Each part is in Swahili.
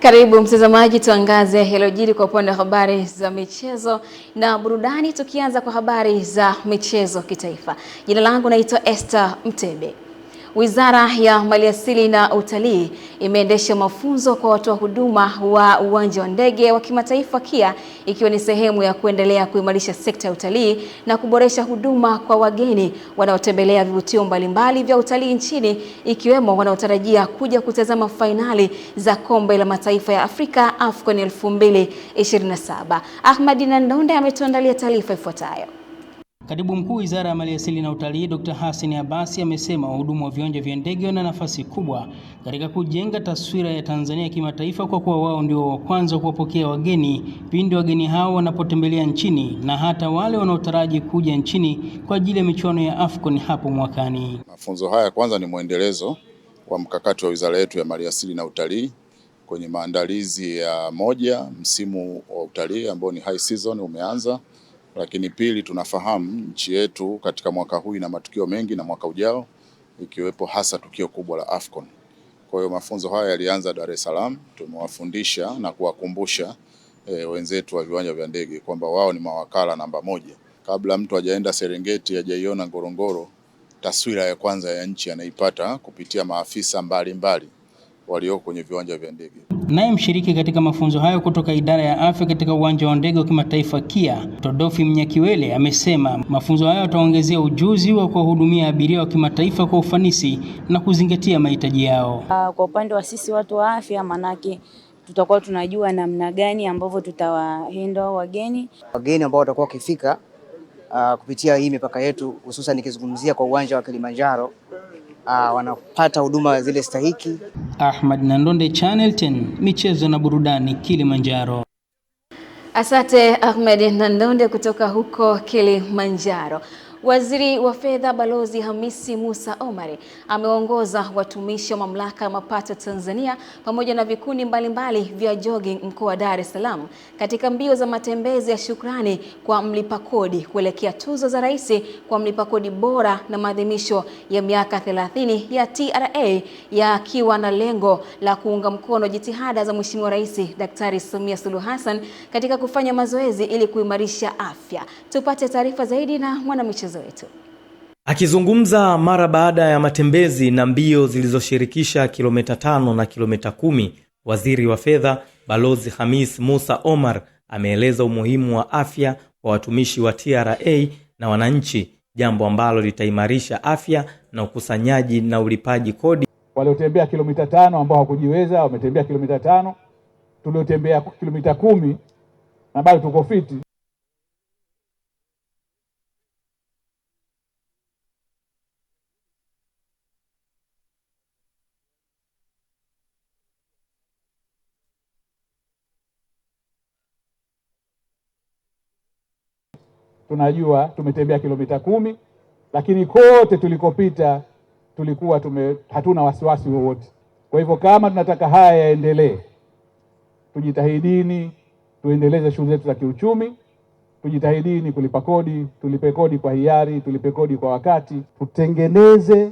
Karibu mtazamaji, tuangaze yaliyojiri kwa upande wa habari za michezo na burudani, tukianza kwa habari za michezo kitaifa. Jina langu naitwa Esther Mtebe. Wizara ya Maliasili na Utalii imeendesha mafunzo kwa watoa huduma wa uwanja wa ndege wa kimataifa KIA, ikiwa ni sehemu ya kuendelea kuimarisha sekta ya utalii na kuboresha huduma kwa wageni wanaotembelea vivutio mbalimbali vya utalii nchini, ikiwemo wanaotarajia kuja kutazama fainali za Kombe la Mataifa ya Afrika AFCON 2027. Ahmad Nandonde ametuandalia taarifa ifuatayo. Katibu Mkuu Wizara ya Maliasili na Utalii Dr. Hassan Abasi amesema wahudumu wa viwanja vya ndege wana nafasi kubwa katika kujenga taswira ya Tanzania kimataifa, kwa kuwa wao ndio wa kwanza kuwapokea wageni pindi wageni hao wanapotembelea nchini na hata wale wanaotaraji kuja nchini kwa ajili ya michuano ya AFCON hapo mwakani. Mafunzo haya kwanza ni mwendelezo wa mkakati wa wizara yetu ya Maliasili na Utalii kwenye maandalizi ya msimu wa utalii ambao ni high season umeanza. Lakini pili, tunafahamu nchi yetu katika mwaka huu ina matukio mengi na mwaka ujao, ikiwepo hasa tukio kubwa la AFCON. Kwa hiyo mafunzo haya yalianza Dar es Salaam. Tumewafundisha na kuwakumbusha wenzetu wa viwanja vya ndege kwamba wao ni mawakala namba moja. Kabla mtu hajaenda Serengeti, hajaiona Ngorongoro, taswira ya kwanza ya nchi anaipata kupitia maafisa mbalimbali walioko kwenye viwanja vya ndege. Naye mshiriki katika mafunzo hayo kutoka idara ya afya katika uwanja wa ndege wa kimataifa KIA, Todofi Mnyakiwele, amesema mafunzo hayo yataongezea ujuzi wa kuwahudumia abiria wa kimataifa kwa ufanisi na kuzingatia mahitaji yao. Kwa upande wa sisi watu wa afya, manake tutakuwa tunajua namna gani ambavyo tutawahandle wageni ambao watakuwa wakifika kupitia hii mipaka yetu, hususan nikizungumzia kwa uwanja wa Kilimanjaro, wanapata huduma zile stahiki. Ahmad Nandonde, Channel 10, michezo na burudani, Kilimanjaro. Asante Ahmed Nandonde kutoka huko Kilimanjaro. Waziri wa Fedha Balozi Hamisi Musa Omar ameongoza watumishi wa Mamlaka ya Mapato Tanzania pamoja na vikundi mbalimbali vya jogging mkoa wa Dar es Salaam katika mbio za matembezi ya shukrani kwa mlipa kodi kuelekea tuzo za Rais kwa mlipa kodi bora na maadhimisho ya miaka 30 ya TRA, yakiwa na lengo la kuunga mkono jitihada za Mheshimiwa Rais Daktari Samia Suluhu Hassan katika kufanya mazoezi ili kuimarisha afya. Tupate taarifa zaidi na mwanamichezo wetu. Akizungumza mara baada ya matembezi na mbio zilizoshirikisha kilomita 5 na kilomita 10, Waziri wa Fedha Balozi Hamis Musa Omar ameeleza umuhimu wa afya kwa watumishi wa TRA na wananchi, jambo ambalo litaimarisha afya na ukusanyaji na ulipaji kodi. Waliotembea kilomita 5 ambao hawakujiweza wametembea kilomita 5, tuliotembea kilomita 10 na bado tuko fiti. Tunajua tumetembea kilomita 10, lakini kote tulikopita tulikuwa hatuna wasiwasi wowote. Kwa hivyo kama tunataka haya yaendelee, tujitahidini tuendeleze shughuli zetu za kiuchumi, tujitahidini kulipa kodi, tulipe kodi kwa hiari, tulipe kodi kwa wakati, tutengeneze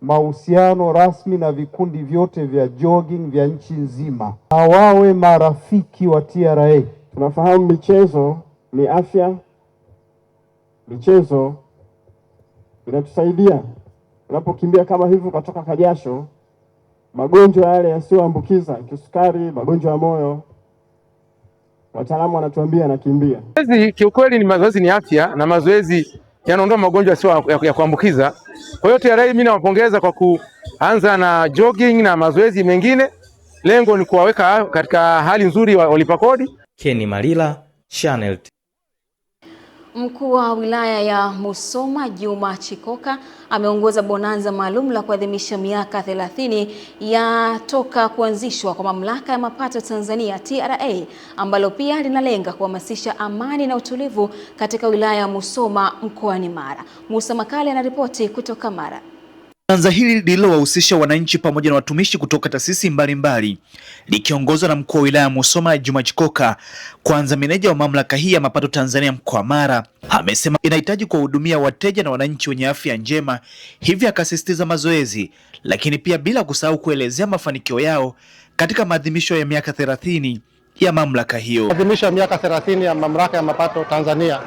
mahusiano rasmi na vikundi vyote vya jogging vya nchi nzima, wawe marafiki wa TRA. Tunafahamu michezo ni afya. Michezo inatusaidia unapokimbia kama hivyo kutoka kajasho, magonjwa yale yasiyoambukiza, kisukari, magonjwa ya moyo, wataalamu wanatuambia nakimbia. Mazoezi kiukweli ni mazoezi, ni afya, na mazoezi yanaondoa magonjwa yasiyo ya kuambukiza. Kwa hiyo TRA mimi nawapongeza kwa kuanza na jogging na mazoezi mengine. Lengo ni kuwaweka katika hali nzuri walipa kodi. Kenny Malila, Channel. Mkuu wa wilaya ya Musoma Juma Chikoka ameongoza bonanza maalum la kuadhimisha miaka 30 ya toka kuanzishwa kwa Mamlaka ya Mapato Tanzania TRA, ambalo pia linalenga kuhamasisha amani na utulivu katika wilaya ya Musoma mkoani Mara. Musa Makale anaripoti kutoka Mara. Bonanza hili lililowahusisha wananchi pamoja na watumishi kutoka taasisi mbalimbali likiongozwa na mkuu wa wilaya ya Musoma Juma Chikoka, kwanza meneja wa mamlaka hii ya mapato Tanzania mkoa wa Mara, Amesema inahitaji kuwahudumia wateja na wananchi wenye afya njema, hivyo akasisitiza mazoezi, lakini pia bila kusahau kuelezea mafanikio yao katika maadhimisho ya miaka 30 ya mamlaka hiyo. Maadhimisho ya miaka 30 ya mamlaka ya mapato Tanzania.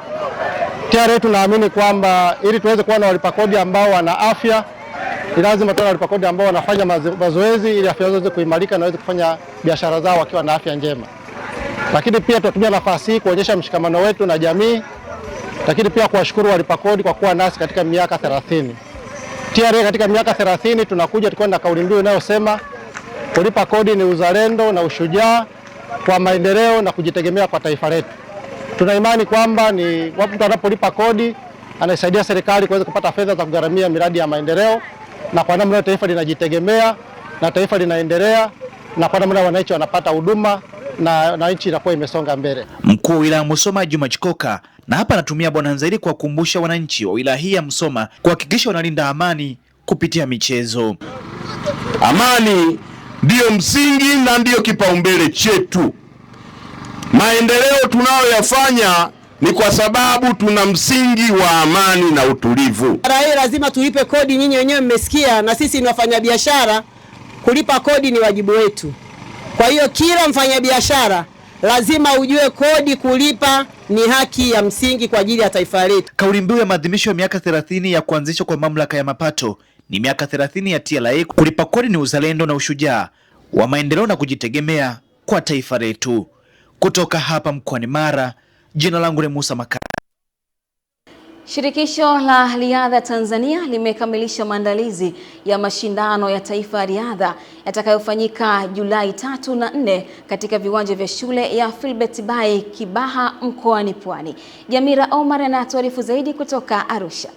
TRA tunaamini kwamba ili tuweze kuwa na walipa kodi ambao wana afya, ni lazima tuwe na walipa kodi ambao wanafanya mazoezi ili afya zao ziweze kuimarika na waweze kufanya biashara zao wakiwa na afya njema. Lakini pia tunatumia nafasi hii kuonyesha mshikamano wetu na jamii, lakini pia kuwashukuru walipa kodi kwa kuwa nasi katika miaka 30. TRA katika miaka 30 tunakuja tukiwa na kauli mbiu inayosema kulipa kodi ni uzalendo na ushujaa kwa maendeleo na kujitegemea kwa taifa letu. Tuna imani kwamba ni mtu anapolipa kodi anaisaidia serikali kuweza kupata fedha za kugharamia miradi ya maendeleo, na kwa namna taifa linajitegemea na taifa linaendelea, na kwa namna wananchi wanapata huduma na nchi inakuwa imesonga mbele. Mkuu wa wilaya Musoma Juma Chikoka na hapa anatumia bonanza zaidi kwa kukumbusha wananchi wa wilaya hii ya Musoma kuhakikisha wanalinda amani kupitia michezo. Amani ndiyo msingi na ndiyo kipaumbele chetu. Maendeleo tunayoyafanya ni kwa sababu tuna msingi wa amani na utulivu. Raia lazima tulipe kodi, nyinyi wenyewe mmesikia, na sisi ni wafanyabiashara, kulipa kodi ni wajibu wetu. Kwa hiyo kila mfanyabiashara lazima ujue kodi kulipa ni haki ya msingi kwa ajili ya taifa letu. Kauli mbiu ya maadhimisho ya miaka 30 ya kuanzishwa kwa mamlaka ya mapato ni miaka 30 ya TRA, kulipa kodi ni uzalendo na ushujaa wa maendeleo na kujitegemea kwa taifa letu. Kutoka hapa mkoani Mara, jina langu ni Musa Makaya. Shirikisho la Riadha Tanzania limekamilisha maandalizi ya mashindano ya taifa ya riadha yatakayofanyika Julai 3 na 4 katika viwanja vya shule ya Philbert Bayi Kibaha mkoani Pwani. Jamira Omar anatuarifu zaidi kutoka Arusha.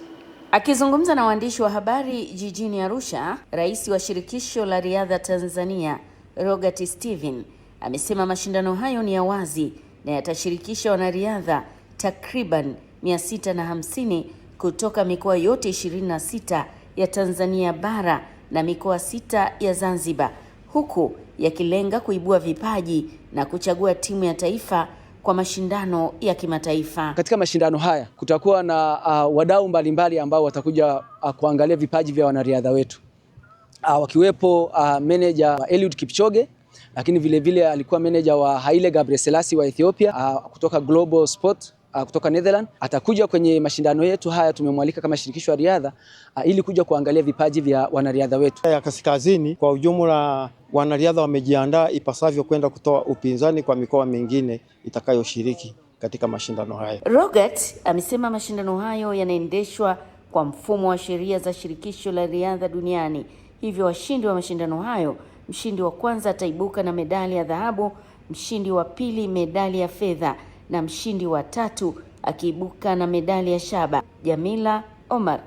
Akizungumza na waandishi wa habari jijini Arusha, Rais wa Shirikisho la Riadha Tanzania, Robert Steven, amesema mashindano hayo ni ya wazi na yatashirikisha wanariadha takriban 650 kutoka mikoa yote 26 ya Tanzania bara na mikoa 6 ya Zanzibar, huku yakilenga kuibua vipaji na kuchagua timu ya taifa kwa mashindano ya kimataifa. Katika mashindano haya kutakuwa na wadau mbalimbali ambao watakuja kuangalia vipaji vya wanariadha wetu. Wakiwepo manager Eliud Kipchoge, lakini vile vile alikuwa manager wa Haile Gebrselassie wa Ethiopia, kutoka Global Sport kutoka Netherlands. Atakuja kwenye mashindano yetu haya, tumemwalika kama shirikisho la riadha ili kuja kuangalia vipaji vya wanariadha wetu. Ya kaskazini kwa ujumla, wanariadha wamejiandaa ipasavyo kwenda kutoa upinzani kwa mikoa mingine itakayoshiriki katika mashindano haya. Robert amesema mashindano hayo yanaendeshwa kwa mfumo wa sheria za shirikisho la riadha duniani. Hivyo washindi wa mashindano hayo, mshindi wa kwanza ataibuka na medali ya dhahabu, mshindi wa pili medali ya fedha na mshindi wa tatu akiibuka na medali ya shaba. Jamila Omar.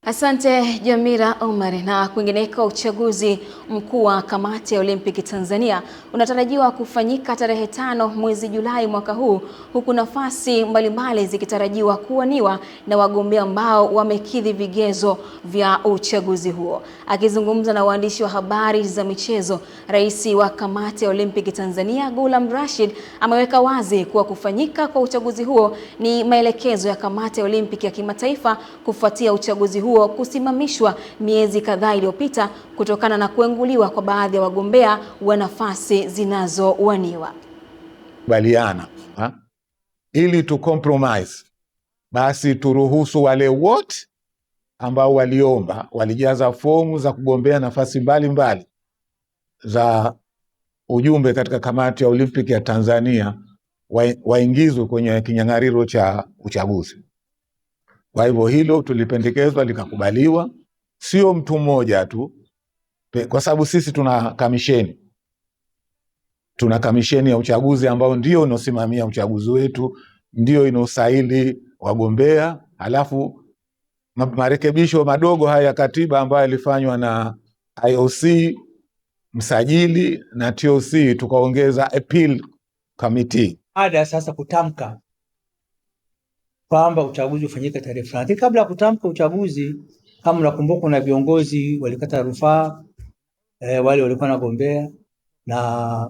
Asante Jamila Omar. Na kwingineko, uchaguzi mkuu wa kamati ya Olimpiki Tanzania unatarajiwa kufanyika tarehe 5 mwezi Julai mwaka huu, huku nafasi mbalimbali zikitarajiwa kuwaniwa na wagombea ambao wamekidhi vigezo vya uchaguzi huo. Akizungumza na waandishi wa habari za michezo, rais wa kamati ya Olimpiki Tanzania Ghulam Rashid ameweka wazi kuwa kufanyika kwa uchaguzi huo ni maelekezo ya kamati ya Olimpiki ya kimataifa kufuatia uchaguzi huo kusimamishwa miezi kadhaa iliyopita kutokana na kuenguliwa kwa baadhi ya wagombea wa nafasi zinazowaniwa. Baliana ili tu compromise, basi turuhusu wale wote ambao waliomba, walijaza fomu za kugombea nafasi mbalimbali za ujumbe katika kamati ya Olimpiki ya Tanzania waingizwe kwenye kinyang'ariro cha uchaguzi. Kwa hivyo hilo tulipendekezwa likakubaliwa, sio mtu mmoja tu, kwa sababu sisi tuna kamisheni ya uchaguzi ambao ndio inosimamia uchaguzi wetu, ndio inosaili wagombea. Halafu marekebisho madogo haya ya katiba ambayo yalifanywa na IOC, msajili na TOC, tukaongeza appeal committee. Ada sasa kutamka kwamba uchaguzi ufanyike tarehe fulani. Kabla ya kutamka uchaguzi, kama unakumbuka, na viongozi walikata rufaa, wale walikuwa wanagombea na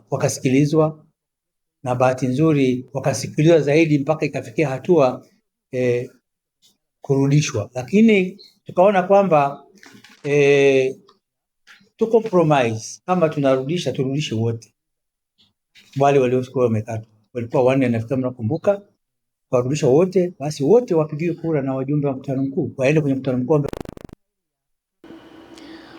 wakasikilizwa, na bahati nzuri wakasikilizwa zaidi mpaka ikafikia hatua kurudishwa, lakini tukaona kwamba tu compromise, kama tunarudisha turudishe wote. Wale waliokuwa wamekatwa walikuwa 4 nafikiri mnakumbuka, warudisha wote, basi wote wapigiwe kura na wajumbe wa mkutano mkuu waende kwenye mkutano mkuu.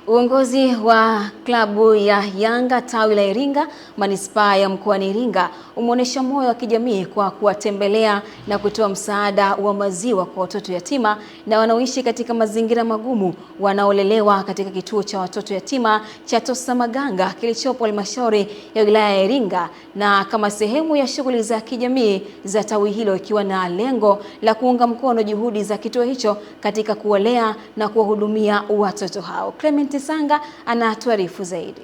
Uongozi wa klabu ya Yanga tawi la Iringa manispaa ya mkoani Iringa umeonyesha moyo wa kijamii kwa kuwatembelea na kutoa msaada wa maziwa kwa watoto yatima na wanaoishi katika mazingira magumu wanaolelewa katika kituo cha watoto yatima cha Tosa Maganga kilichopo halmashauri ya wilaya ya Iringa, na kama sehemu ya shughuli za kijamii za tawi hilo, ikiwa na lengo la kuunga mkono juhudi za kituo hicho katika kuwalea na kuwahudumia watoto hao. Clement Sanga anatuarifu zaidi.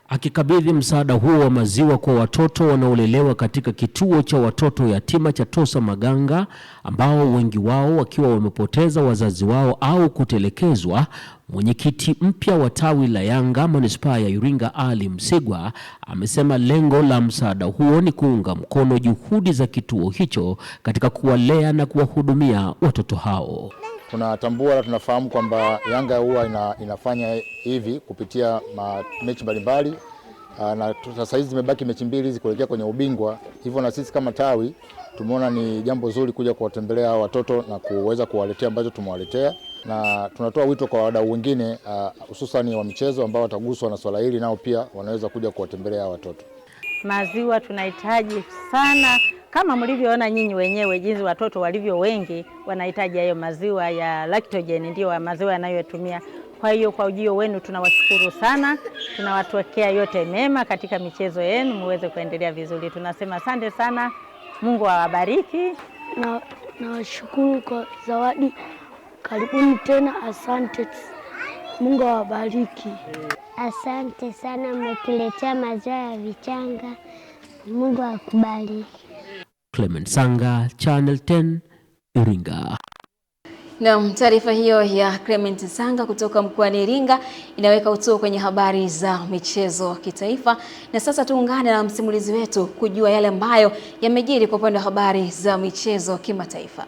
Akikabidhi msaada huo wa maziwa kwa watoto wanaolelewa katika kituo cha watoto yatima cha Tosa Maganga, ambao wengi wao wakiwa wamepoteza wazazi wao au kutelekezwa, mwenyekiti mpya wa tawi la Yanga manispaa ya Iringa Ali Msigwa amesema lengo la msaada huo ni kuunga mkono juhudi za kituo hicho katika kuwalea na kuwahudumia watoto hao. Tunatambua na tunafahamu kwamba Yanga huwa inafanya hivi kupitia mechi mbalimbali, na sasa hizi zimebaki mechi 2 hizi kuelekea kwenye ubingwa. Hivyo na sisi kama tawi tumeona ni jambo zuri kuja kuwatembelea watoto na kuweza kuwaletea ambacho tumewaletea, na tunatoa wito kwa wadau wengine hususan wa michezo ambao wataguswa na swala hili, nao pia wanaweza kuja kuwatembelea watoto. Maziwa tunahitaji sana, kama mlivyoona nyinyi wenyewe jinsi watoto walivyo wengi wanahitaji hayo maziwa ya lactogen, ndio maziwa yanayotumia. Kwa hiyo kwa ujio wenu tunawashukuru sana, tunawatokea yote mema katika michezo yenu, muweze kuendelea vizuri. Tunasema asante sana, Mungu awabariki. Na washukuru kwa zawadi, karibuni tena, asante, Mungu awabariki. Asante sana, mmetuletea maziwa ya vichanga, Mungu akubariki. Clement Sanga, Channel 10, Iringa. Na taarifa hiyo ya Clement Sanga kutoka mkoani Iringa inaweka utuo kwenye habari za michezo kitaifa. Na sasa tuungane na msimulizi wetu kujua yale ambayo yamejiri kwa upande wa habari za michezo kimataifa.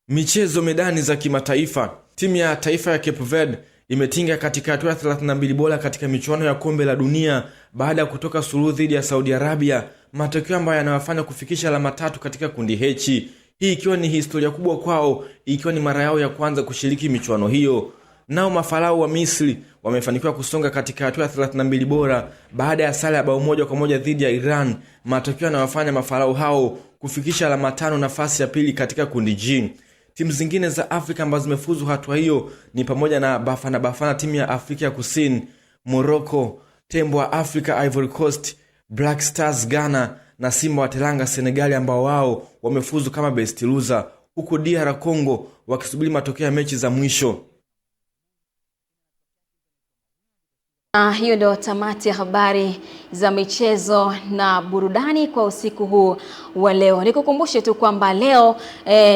Michezo medani za kimataifa. Timu ya taifa ya Cape Verde imetinga katika hatua ya 32 bora katika michuano ya kombe la dunia baada ya kutoka suluhu dhidi ya Saudi Arabia, matokeo ambayo yanawafanya kufikisha alama 3 katika kundi H. Hii ikiwa ni historia kubwa kwao, ikiwa ni mara yao ya kwanza kushiriki michuano hiyo. Nao mafarao wa Misri wamefanikiwa kusonga katika hatua ya 32 bora baada ya sare ya bao 1-1 dhidi ya Iran, matokeo yanawafanya mafarao hao kufikisha alama 5, nafasi ya pili katika kundi G. Timu zingine za Afrika ambazo zimefuzu hatua hiyo ni pamoja na Bafana timu ya Afrika ya Kusini, Morocco, Tembo wa Afrika Ivory Coast, Black Stars Ghana na Simba wa Teranga Senegal ambao wao wamefuzu kama best loser, huku DR Congo wakisubiri matokeo ya mechi za mwisho. Hiyo ndio tamati ya habari za michezo na burudani kwa usiku huu wa leo. Nikukumbushe tu kwamba leo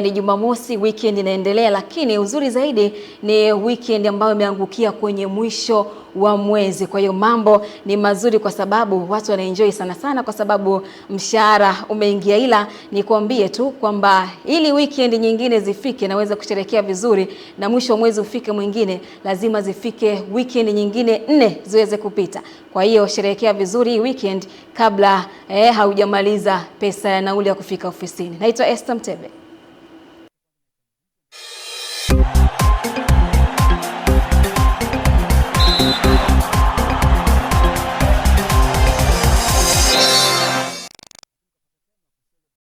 ni Jumamosi, weekend inaendelea, lakini uzuri zaidi ni weekend ambayo imeangukia kwenye mwisho wa mwezi. Kwa hiyo mambo ni mazuri kwa sababu watu wanaenjoy sana kwa sababu mshahara umeingia, ila nikwambie tu kwamba ili weekend nyingine zifike naweza kusherehekea vizuri na mwisho wa mwezi ufike mwingine, lazima zifike weekend nyingine 4 ziweze kupita. Kwa hiyo sherehekea vizuri weekend kabla haujamaliza pesa ya nauli ya kufika ofisini. Naitwa Esther Mtebe.